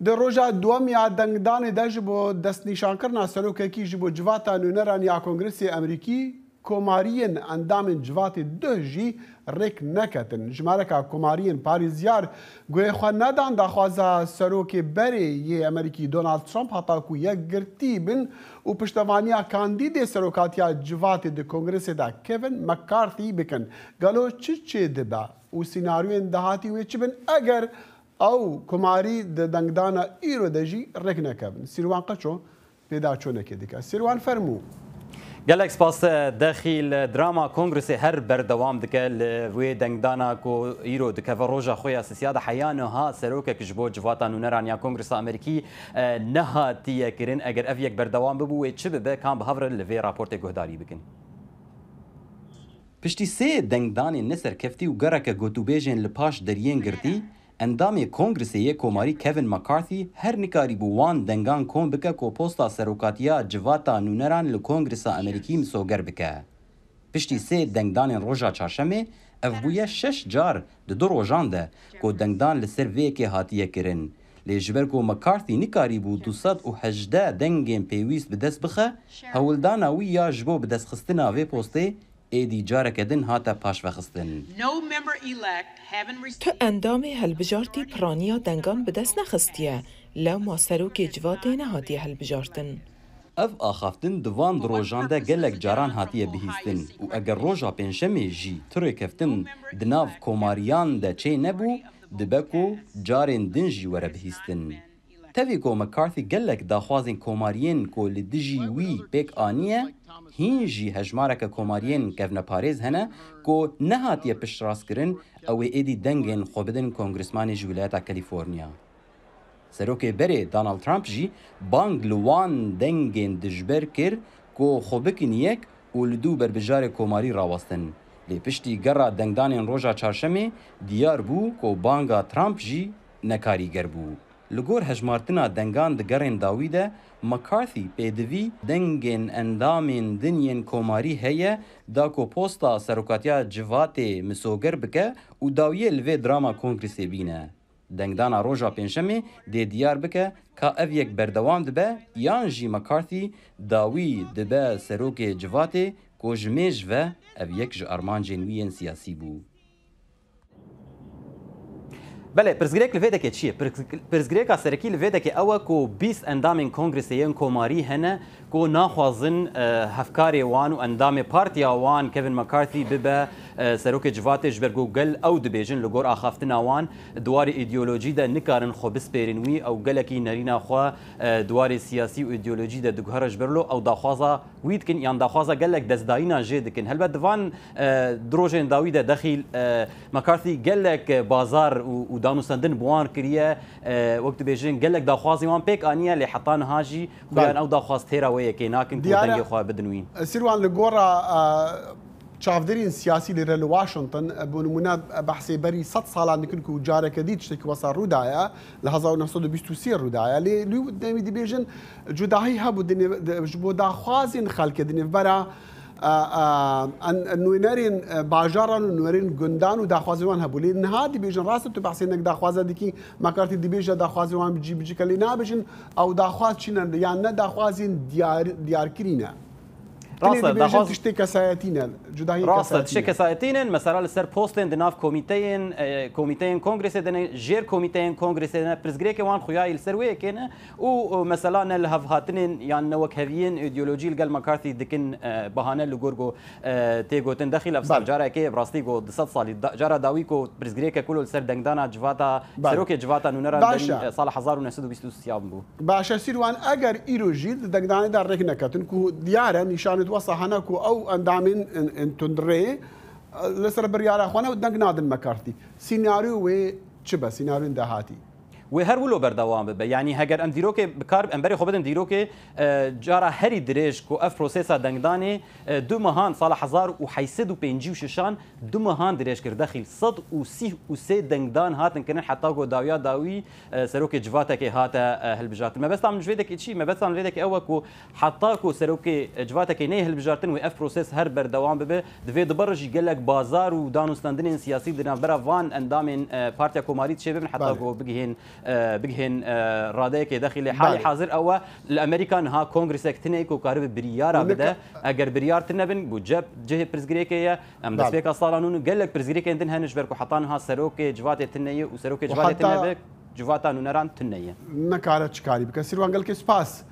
د روژا دومیا دنگدان دج بو دست نشان کرنا سروککی جبو جواتا نونران یا کنگرس امریکی کومارین اندام جوات ده جی رک نکتن جمارکا کومارین پاریزیار گوی خوا ندان داخوازا سروک بری یه امریکی دونالد ترامپ حتا کو یک گرتی بن و پشتوانیا کاندید سروکاتیا جوات د کنگرس دا کیون مکارتی بکن گلو چه دبا و سیناریو اندهاتی وی چبن اگر او کوماری د دنگدانا ایرو دجی رک نکبن سیروان قچو پیدا چونه که دیگه سیروان فرمو گلک سپاس داخل دراما کنگرس هر بردوام دکه لوی دنگدانا کو ایرو دکه و روژا خویا سیاده حیانه ها سروک کجبو جواتان و نران یا کنگرس امریکی نهاتیه کرن اگر اف یک بردوام ببوه چه ببه کام بهاور لوی راپورت گهداری بکن پشتی سه دنگدانی نسر کفتی و گرک گوتو بیجن لپاش درین گرتی اندام کنگرسی کوماری کوین مکارتی هر نکاری بو وان دنگان کون بکه کو پوستا سروکاتیا جواتا نونران لکنگرس امریکی مسوگر بکه. پشتی سه دنگدان روژا چارشمه اف بویا 6 جار دو روژان ده کو دنگدان لسر وی که هاتیه کرن. لیجبر کو مکارتی نکاری بو 218 دنگین پیویست بدست بخه هولدانا وی یا جبو بدست خستنا وی پوسته ایدی جاره کدن هاتا پاش وخستن. تو اندام هلبجارتی پرانیا دنگان به دست نخستیه لو ما سروک جواتی نهاتی هلبجارتن. اف آخافتن دوان دروژان ده گلک جاران هاتیه بهیستن و اگر روژا پنشمی جی تره کفتن دناف کوماریان ده چه نبو دبکو جارین دنجی وره بهیستن. تاوی کو مکارتی گلک داخوازین کومارین کو لدجی وی پیک آنیه هینجی هجمارک کومارین کفن پاریز هنه کو نهاتیه پشتراس کرن او ایدی دنگین خوبدن کنگرسمان جولیتا کالیفورنیا. سروک بری دونالد ترامپ جی بانگ لوان دنگین دجبر کر کو خوبکن یک و لدو بر بجار کوماری راوستن. لی پشتی گره دنگدانین روژا چارشمه دیار بو کو بانگا ترامپ جی نکاری گر بو. لگور هجمارتنا دنگان دگرین داویده مکارتی پیدوی دنگین اندامین دنین کوماری هیه دا کو پوستا سروکاتیا جوات مسوگر بکه و داویه لوی دراما کنگرسی بینه. دنگدانا روژا پنشمه دی دیار بکه که او یک بردوام دبه یان جی مکارتی داوی دبه سروک جوات کو جمیج و او یک جارمان جنوین سیاسی بو. بله پرزگریک لویده که چیه؟ پرزگریک سرکی لویده که اوه کو 20 اندام کنگرسیین کوماری هنه کو ناخوازن هفکاری وان و اندام پارتیا وان کوین مکارتی ببه سروک جوات جبرگو گل او دبیجن لگور آخافتنا وان دوار ایدئولوژی ده نکارن خو بسپیرنوی او گلکی نرینا خو دوار سیاسی و ایدئولوژی ده دگهر جبرلو او داخوازا وید کن یان داخوازا گلک دزداینا جد کن هلبت دوان دروجن داوی ده داخل مکارتی گلک بازار و دانوستندن بوان کریه وقت بیجن گلک داخوازی وان پیک آنیه لحطان هاجی خویان او داخواز تیرا ویه که ناکن کو دنگی خواه بدنوین سیروان لگورا چافدرین سیاسی لرل واشنطن بونمونا بحثی بری 100 سال نکن کو جاره کدید شتک وصل رودایا ل 1923 رودایا لی دمی دی بیجن جداهی هبو جبو داخوازین خلق دنی برا نوینرین باجاران و نوینرین گندان و داخوازیوان هبو لی نها دی بیجن راست تو بحثی نک داخوازه دیکی مکارتی دی بیجن داخوازیوان بجی کلی نا بیجن او داخواز چینن یا نه داخوازین دیار کرینه راسته داخواز تشتي كسايتين جداهي راسته تشتي كسايتين مثلا السر بوستين دناف كوميتين كونغرس دنا جير كوميتين كونغرس دنا برزغريك وان خويا السروي كان ومثلا الهفهاتن يعني نوك هذين ايديولوجي القل مكارثي دكن بهانه لغورغو تيغوتن داخل افصل جارا كي براستيغو 100 سال جارا داويكو برزغريك كله السر دنگدانا جواتا سروك جواتا نونرا صالح 1923 بو باشا سيروان اگر ايروجيل دنگدانا دار ركنكتن كو دياره نشان وصل هناكو او اندامين انتندري لسر بريارا اخوانا ودنك نادن مكارتي سيناريو و تشبه سيناريو اندهاتي وهر ولو بردوام به يعني هاجر ام ديروكي بكار امبري خوبدن ديروكي جارا هري دريج كو اف بروسيسا دنگداني دو مهان صال 1056 دو مهان دريج كر داخل صد و3 دنگدان هاتن كن حتى جو داويا داوي سروكي جواتا كي هاتا هالبجات ما بس عم نجويدك شيء ما بس عم نجويدك اوكو حتى كو سروكي جواتا كي نه هالبجاتن و اف بروسيس هر بردوام به دفي دبرج قالك بازار ودانو ستاندين سياسي دنا برا فان اندامن بارتيا كوماريت شباب حتى جو بجهن بگهن رادەیەکی داخلی حالی حاضر ئەوە لە ئەمریکا نها کۆنگرسێک تنێک و کارە بریارە بدە ئەگەر بریارتر نەبن بوو جەب جهێ پرزگرێکەیە ئەم دەستپێکە ساڵانون و گەلێک پرزگرێکێن دن هەنش بەرک و حەتانها سەرۆکێ جواتێ تنەیە و سەرۆکێ جواتێ تنەبێک جواتان و نەران تنەیە نەکارە چکاری بکە سیروان گەلکە سپاس